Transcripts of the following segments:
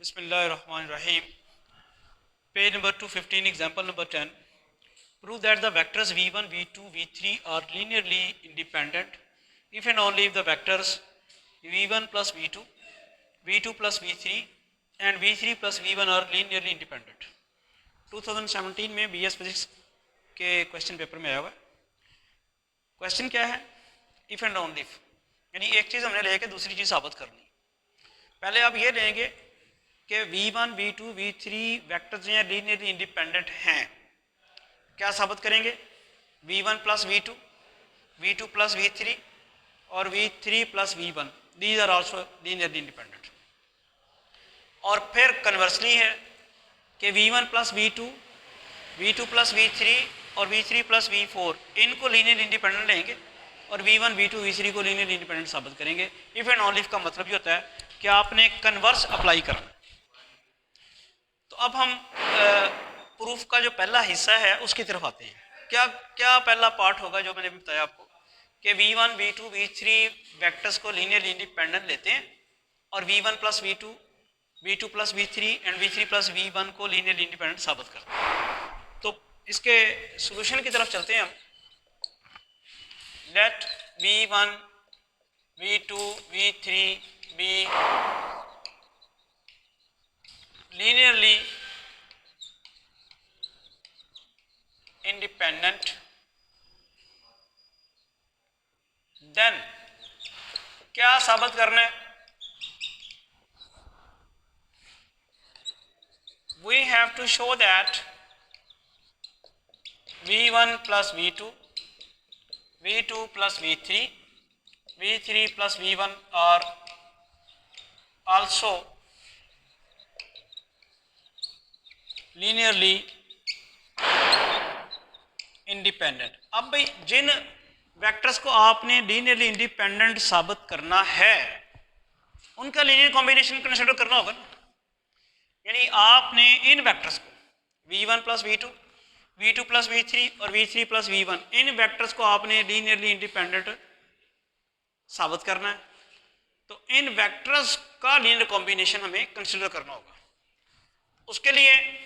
Bismillahirrahmanirrahim. Page number 215, example number 10. Prove that the vectors v1, v2, v3 are linearly independent if and only if the vectors v1 plus v2, v2 plus v3 and v3 plus v1 are linearly independent. 2017 में BS physics के question paper में आया हुआ है. Question क्या है? If and only if, यानी एक चीज़ हमने लेके दूसरी चीज़ साबित करनी. पहले आप ये लेंगे कि v1, v2, v3 वेक्टर जो हैं लीनियरली इंडिपेंडेंट हैं. क्या साबित करेंगे? v1 plus v2, v2 plus v3 और v3 plus v1, these are also linearly independent. और फिर कन्वर्सली है कि v1 plus v2, v2 plus v3 और v3 प्लस v4 इनको लीनियर इंडिपेंडेंट लेंगे और v1, v2, v3 को लीनियर इंडिपेंडेंट साबित करेंगे. इफ एंड ओनली इफ का मतलब ये होता है कि आपने कन्वर्स अप्लाई करना. तो अब हम प्रूफ का जो पहला हिस्सा है उसकी तरफ आते हैं. क्या पहला पार्ट होगा जो मैंने बताया आपको कि v1, v2, v3 वेक्टर्स को लीनियरली इंडिपेंडेंट लेते हैं और v1 plus v2, v2 plus v3 and v3 plus v1 को लीनियरली इंडिपेंडेंट साबित करते हैं. तो इसके सॉल्यूशन की तरफ चलते हैं हम. Let v1, v2, v3 be linearly independent, then क्या साबित करना है? We have to show that v1 plus v2, v2 plus v3, v3 plus v1 are also linearly independent. अब भाई जिन वेक्टर्स को आपने लीनियरली इंडिपेंडेंट साबित करना है उनका लीनियर कॉम्बिनेशन कंसीडर करना होगा ना. यानी आपने इन वेक्टर्स को v1 plus v2, v2 plus v3 और v3 प्लस v1 इन वेक्टर्स को आपने लीनियरली इंडिपेंडेंट साबित करना है. तो इन वेक्टर्स का लीनियर कॉम्बिनेशन हमें कंसीडर करना होगा. उसके लिए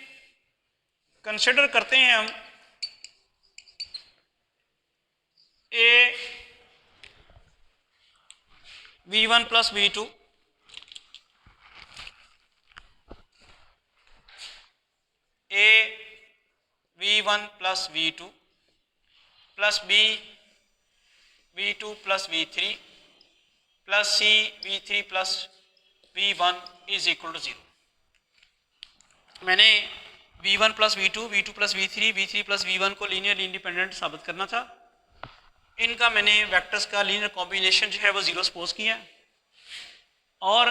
कंसीडर करते हैं हम a v1 plus v2 a v1 plus v2 plus b v2 plus v3 plus c v3 plus v1 is equal to 0. मैंने v1 plus v2, v2 plus v3, v3 plus v1 को linearly independent साबित करना था. इनका मैंने vectors का linear combination जो है वो 0 सपोज किया. और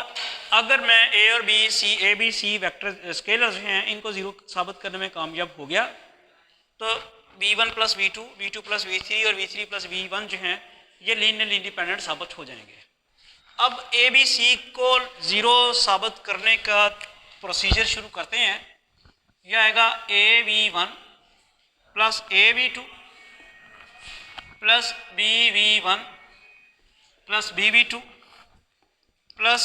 अगर मैं ए और बी सी वेक्टर स्केलर जो हैं इनको 0 साबित करने में कामयाब हो गया तो v1 plus v2, v2 plus v3 और v3 प्लस v1 जो हैं ये लीनियरली इंडिपेंडेंट साबित हो जाएंगे. अब ए बी सी को 0 साबित करने का प्रोसीजर शुरू करते हैं. यह आएगा a v1 plus a v2 plus b v1 plus b v2 plus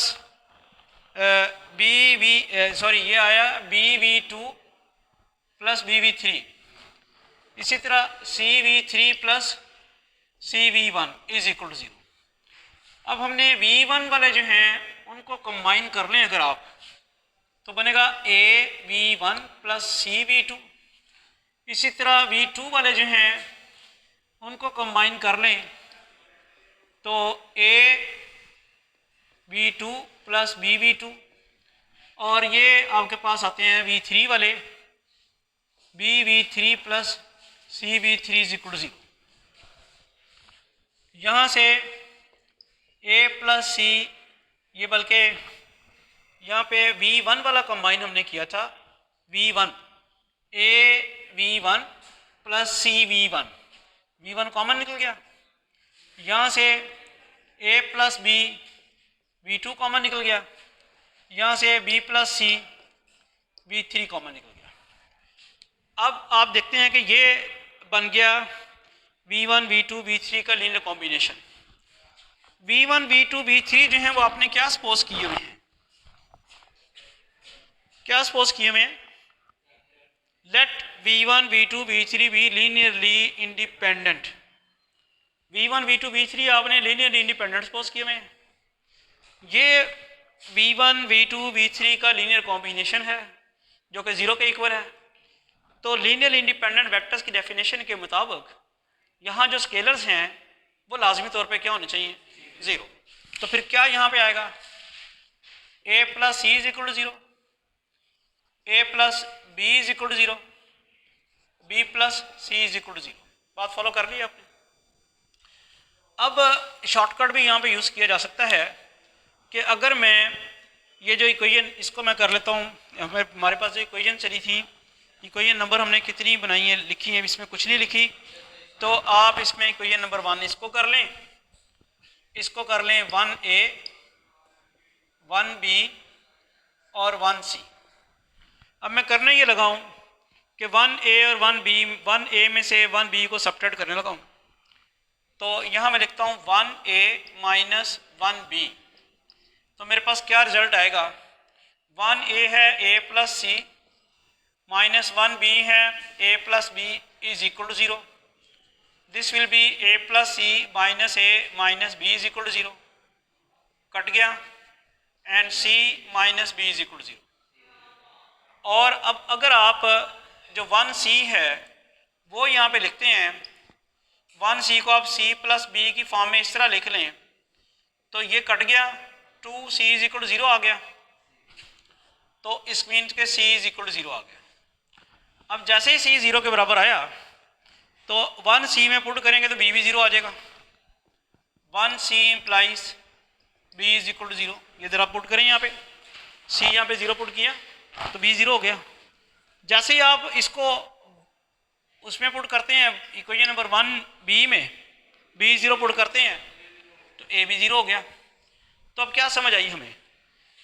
ये आया b v2 plus b v3. इसी तरह c v3 plus c v1 is equal to 0. अब हमने v1 वाले जो हैं उनको कंबाइन कर लें अगर आप तो बनेगा ए v1 प्लस सी v2. इसी तरह v2 वाले जो हैं उनको कंबाइन कर लें तो ए v2 प्लस बी v2 और ये आपके पास आते हैं v3 वाले b v3 plus c v3 is equal to 0. यहाँ से ए प्लस सी ये बल्कि यहाँ पे v1 वाला कंबाइन हमने किया था v1 ए v1 plus c v1 common निकल गया. यहाँ से ए प्लस बी v2 कॉमन निकल गया. यहाँ से b plus c v3 common निकल गया. अब आप देखते हैं कि ये बन गया v1 v2 v3 का linear combination. v1 v2 v3 जो है वो आपने क्या सपोज किए हुए हैं? क्या सपोज किए हुए हैं, late v1 v2 v3 B linearly independent. v1 v2 v3 आपने लीनियरली इंडिपेंडेंट सपोज किए हुए हैं। ये v1 v2 v3 का लीनियर कॉम्बिनेशन है जो कि ज़ीरो के इक्वल है। तो लीनियर इंडिपेंडेंट वेक्टर्स की डेफिनेशन के मुताबिक यहाँ जो स्केलर्स हैं वो लाजमी तौर पे क्या होने चाहिए, ज़ीरो। तो फिर क्या यहाँ पे आएगा, a plus c is equal to zero, a plus B is equal to zero, b plus c is equal to zero. बात फॉलो कर ली आपने। अब शॉर्टकट भी यहाँ पे यूज़ किया जा सकता है कि अगर मैं ये जो इक्वेशन इसको मैं कर लेता हूँ, हमारे पास जो इक्वेशन चली थी, इक्वेशन नंबर हमने कितनी बनाई है, लिखी है, इसमें कुछ नहीं लिखी, तो आप इसमें इक्वेशन नंबर 1 इसको कर लें, इसको कर लें 1a 1b और 1c। अब मैं करने ये लगाऊं कि 1a और 1b, 1a में से 1b को सब्ट्रैक्ट करने लगाऊं, तो यहाँ मैं लिखता हूँ 1a माइनस 1b। तो मेरे पास क्या रिजल्ट आएगा, 1a है a plus C minus 1b है a plus B is equal to zero. This will be a plus C minus a minus B is equal to zero, कट गया, and c minus B is equal to zero. और अब अगर आप जो 1c है वो यहाँ पे लिखते हैं, 1c को आप c प्लस बी की फॉर्म में इस तरह लिख लें, तो ये कट गया, 2c is equal to zero आ गया, तो इस मीन्स के c is equal to zero आ गया। अब जैसे ही c ज़ीरो के बराबर आया तो 1c में पुट करेंगे तो b भी ज़ीरो आ जाएगा, 1c implies b is equal to zero. ये ज़रा पुट करें, यहाँ पे c यहाँ पे ज़ीरो पुट किया तो b ज़ीरो हो गया। जैसे ही आप इसको उसमें पुट करते हैं इक्वेशन नंबर 1b में, b ज़ीरो पुट करते हैं तो a भी ज़ीरो हो गया। तो अब क्या समझ आई हमें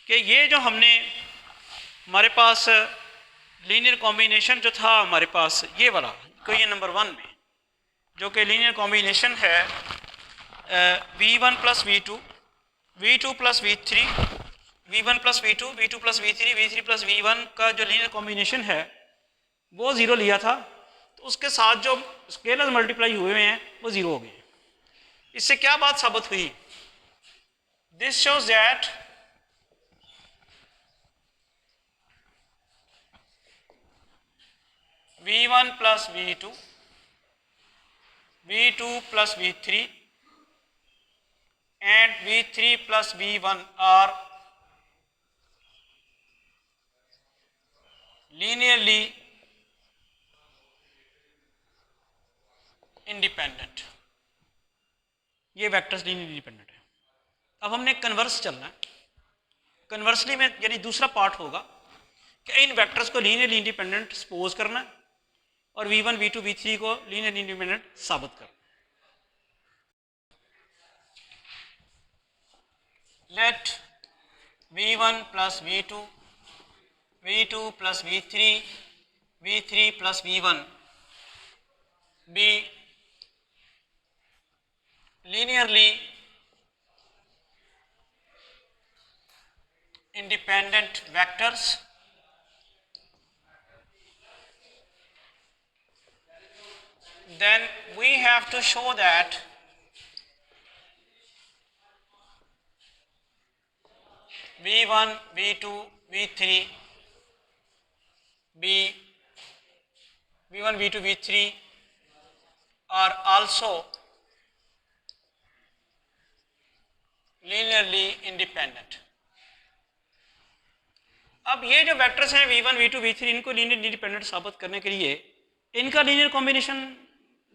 कि ये जो हमने हमारे पास लीनियर कॉम्बिनेशन जो था हमारे पास ये वाला इक्वेशन नंबर 1 में, जो कि लीनियर कॉम्बिनेशन है v1 plus v2, v2 plus v3, v1 plus v2, v2 plus v3, v3 plus v1 का जो लीनियर कॉम्बिनेशन है वो ज़ीरो लिया था, तो उसके साथ जो स्केलर्स मल्टीप्लाई हुए हैं वो ज़ीरो हो गए। इससे क्या बात साबित हुई, this shows that v1 plus v2, v2 plus v3 and v3 plus v1 are linearly independent। ये वेक्टर्स लीनियरली इंडिपेंडेंट है। अब हमने कन्वर्स चलना है, कन्वर्सली में यानी दूसरा पार्ट होगा कि इन वेक्टर्स को लीनियरली इंडिपेंडेंट सपोज करना है और v1 v2 v3 को लीनियर इंडिपेंडेंट साबित कर। Let v1 plus v2, v2 plus v3, v3 plus v1 be linearly independent vectors then we have to show that v1 v2 v3 b v1 v2 v3 are also linearly independent। अब ये जो vectors हैं v1 v2 v3, इनको linear independent साबित करने के लिए इनका लीनियर कॉम्बिनेशन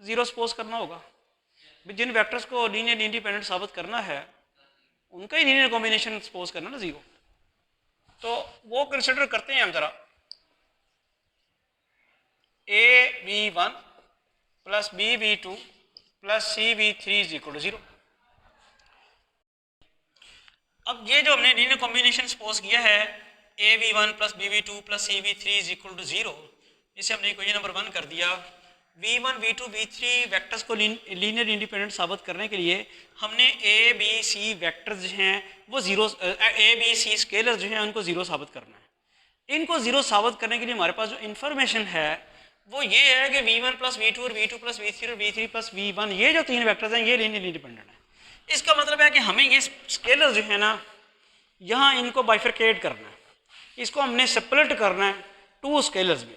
ज़ीरो सपोज करना होगा। जिन वेक्टर्स को लीनियर इंडिपेंडेंट साबित करना है उनका ही लीनियर कॉम्बिनेशन सपोज करना ना ज़ीरो। तो वो कंसिडर करते हैं हम ज़रा, a b1 plus b b2 plus c b3 is equal to zero. अब ये जो हमने लीनियर कॉम्बिनेशन सपोज किया है a v1 plus b v2 plus c v3 is equal to zero, इसे हमने इक्वेशन नंबर 1 कर दिया। v1 v2 v3 वेक्टर्स को लीनियर इंडिपेंडेंट साबित करने के लिए हमने a b c वेक्टर्स जो हैं वो zero, a b c scalar जो हैं उनको ज़ीरो साबित करना है। इनको ज़ीरो साबित करने के लिए हमारे पास जो इन्फॉर्मेशन है वो ये है कि v1 प्लस वी टू और v2 प्लस v3 और v3 प्लस v1 ये जो तीन वेक्टर्स हैं ये लीनियरली इंडिपेंडेंट है। इसका मतलब है कि हमें ये स्केलर जो है ना यहाँ इनको बाइफरकेट करना है, इसको हमने सेपरेट करना है टू स्केलर्स में।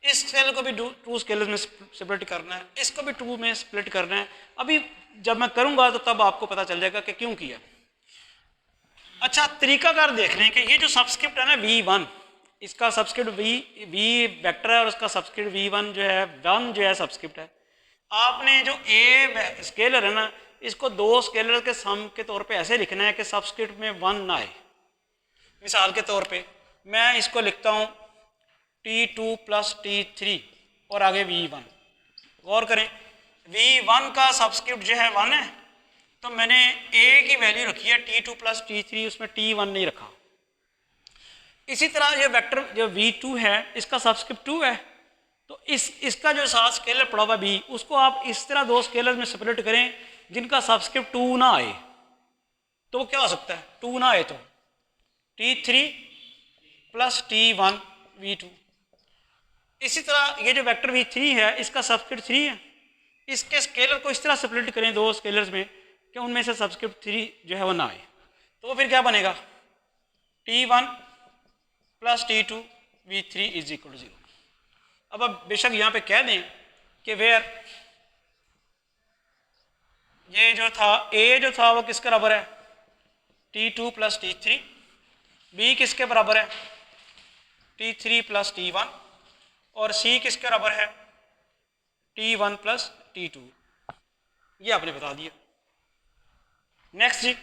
इस स्केलर को भी टू स्केलर्स में सेपरेट करना है, इसको भी टू में स्प्लिट करना है। अभी जब मैं करूँगा तो तब आपको पता चल जाएगा कि क्यों किया। अच्छा, तरीकाकार देख रहे हैं कि ये जो सबस्क्रिप्ट है ना v1, इसका सबस्क्रिप्ट v वेक्टर है और उसका सबस्क्रिप्ट v1 जो है 1 जो है सबस्क्रिप्ट है। आपने जो a स्केलर है ना इसको दो स्केलर के सम के तौर पे ऐसे लिखना है कि सबस्क्रिप्ट में 1 ना आए। मिसाल के तौर पे मैं इसको लिखता हूँ t2 प्लस t3 और आगे v1। गौर करें v1 का सबस्क्रिप्ट जो है 1 है तो मैंने a की वैल्यू रखी है t2 प्लस t3, उसमें t1 नहीं रखा। इसी तरह ये वेक्टर जो v2 है इसका सबस्क्रिप्ट 2 है तो इसका जो साथ स्केलर पड़ा हुआ b उसको आप इस तरह दो स्केलर में सेपरेट करें जिनका सबस्क्रिप्ट 2 ना आए। तो वो क्या हो सकता है, 2 ना आए तो t3 प्लस t1 v2। इसी तरह ये जो वेक्टर v3 है इसका सबस्क्रिप्ट 3 है, इसके स्केलर को इस तरह सेपरेट करें दो स्केलर्स में कि उनमें से सबस्क्रिप्ट 3 जो है वो ना आए। तो वो फिर क्या बनेगा, t1 plus t2 v3 is equal to 0। अब बेशक यहाँ पे कह दें कि वेयर ये जो था a जो था वो किसके बराबर है t2 प्लस t3, b किसके बराबर है t3 प्लस t1 और c किसके बराबर है t1 प्लस t2। ये आपने बता दिया। नेक्स्ट जी,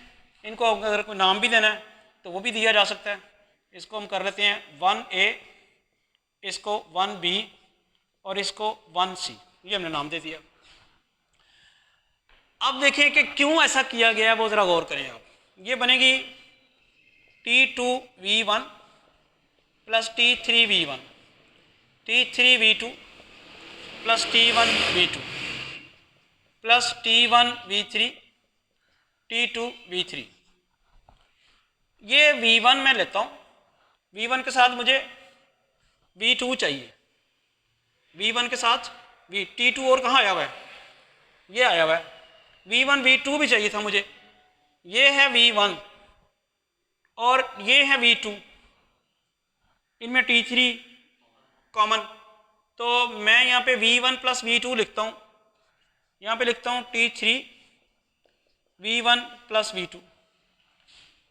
इनको अगर कोई नाम भी देना है तो वो भी दिया जा सकता है। इसको हम कर लेते हैं 1a, इसको 1b और इसको 1c, ये हमने नाम दे दिया। अब देखिए कि क्यों ऐसा किया गया है वो ज़रा गौर करें आप। ये बनेगी t2v1 plus t3v1, t3v2 plus t1v2 plus t1v3 t2v3। ये v1 में लेता हूँ, v1 के साथ मुझे v2 चाहिए, v1 के साथ t2 और कहाँ आया हुआ है, ये आया हुआ है। v1 v2 भी चाहिए था मुझे, ये है v1 और ये है v2, इनमें t3 कॉमन। तो मैं यहाँ पे v1 प्लस v2 लिखता हूँ, यहाँ पे लिखता हूँ t3 v1 प्लस v2।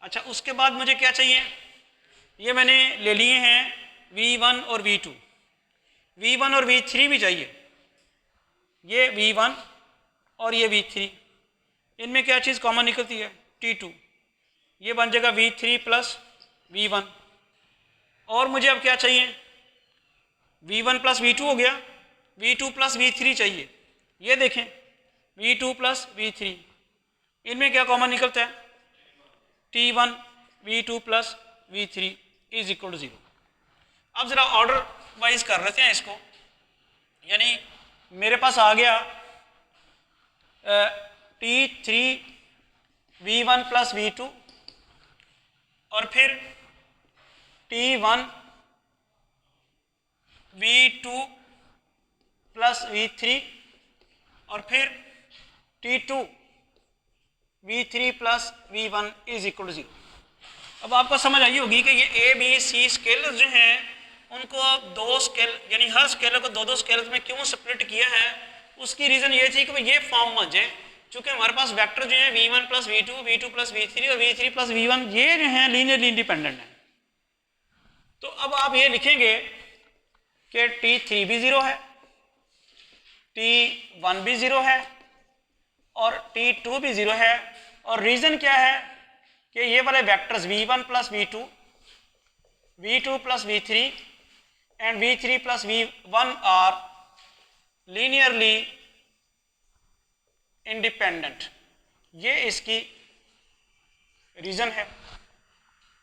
अच्छा, उसके बाद मुझे क्या चाहिए, ये मैंने ले लिए हैं v1 और v2, v1 और v3 भी चाहिए, ये v1 और ये v3, इनमें क्या चीज़ कॉमन निकलती है t2, ये बन जाएगा v3 प्लस v1। और मुझे अब क्या चाहिए, v1 प्लस v2 हो गया, v2 प्लस v3 चाहिए, ये देखें v2 प्लस v3, इनमें क्या कॉमन निकलता है t1 v2 plus v3 is equal to 0। अब ज़रा ऑर्डर वाइज कर लेते हैं इसको, यानी मेरे पास आ गया t3 v1 प्लस v2 और फिर t1 v2 प्लस v3 और फिर t2 v3 plus v1 is equal to 0। अब आपको समझ आई होगी कि ये ए बी सी स्केलर जो हैं उनको दो स्केल यानी हर स्केलर को दो दो स्केलर में क्यों स्प्लिट किया है। उसकी रीज़न ये थी कि ये फॉर्म बन जाए, चूँकि हमारे पास वेक्टर जो है v1 plus v2, v2 plus v3 और v3 प्लस v1 ये जो हैं लीनियरली इंडिपेंडेंट हैं। तो अब आप ये लिखेंगे कि t3 भी 0 है, t1 भी 0 है और t2 भी 0 है। और रीज़न क्या है कि ये वाले vectors v1 plus v2, v2 plus v3 and v3 plus v1 are linearly independent, ये इसकी रीज़न है।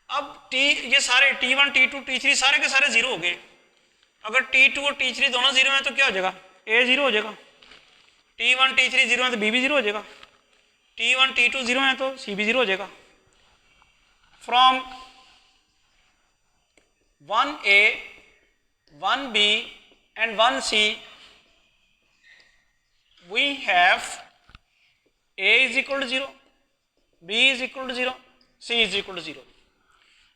अब ये सारे t1 t2 t3 सारे के सारे 0 हो गए। अगर t2 और t3 दोनों 0 हैं तो क्या हो जाएगा, a 0 हो जाएगा, t1 t3 0 है तो b भी 0 हो जाएगा, t1 t2 0 है तो c भी 0 हो जाएगा। From 1A, 1B and 1C, we have A is equal to 0, B is equal to 0, C is equal to 0.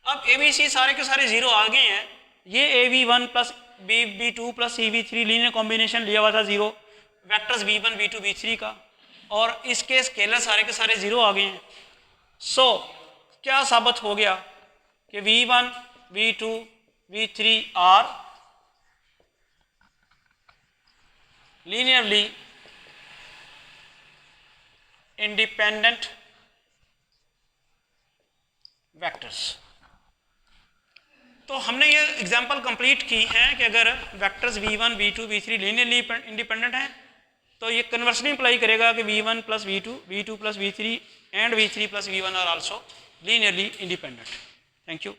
अब ए बी सी सारे के सारे जीरो आ गए हैं, ये a v one plus b two plus c v three linear combination लिया हुआ था zero vectors v one v two v three का, और इसके स्केलर सारे के सारे जीरो आ गए हैं. सो क्या साबित हो गया कि v one v two v three are linearly independent vectors. तो हमने ये एग्जांपल कंप्लीट की है कि अगर vectors v1, v2, v3 linearly independent हैं तो ये कन्वर्सली इंप्लाई करेगा कि v1 plus v2, v2 plus v3 and v3 plus v1 are also linearly independent. Thank you.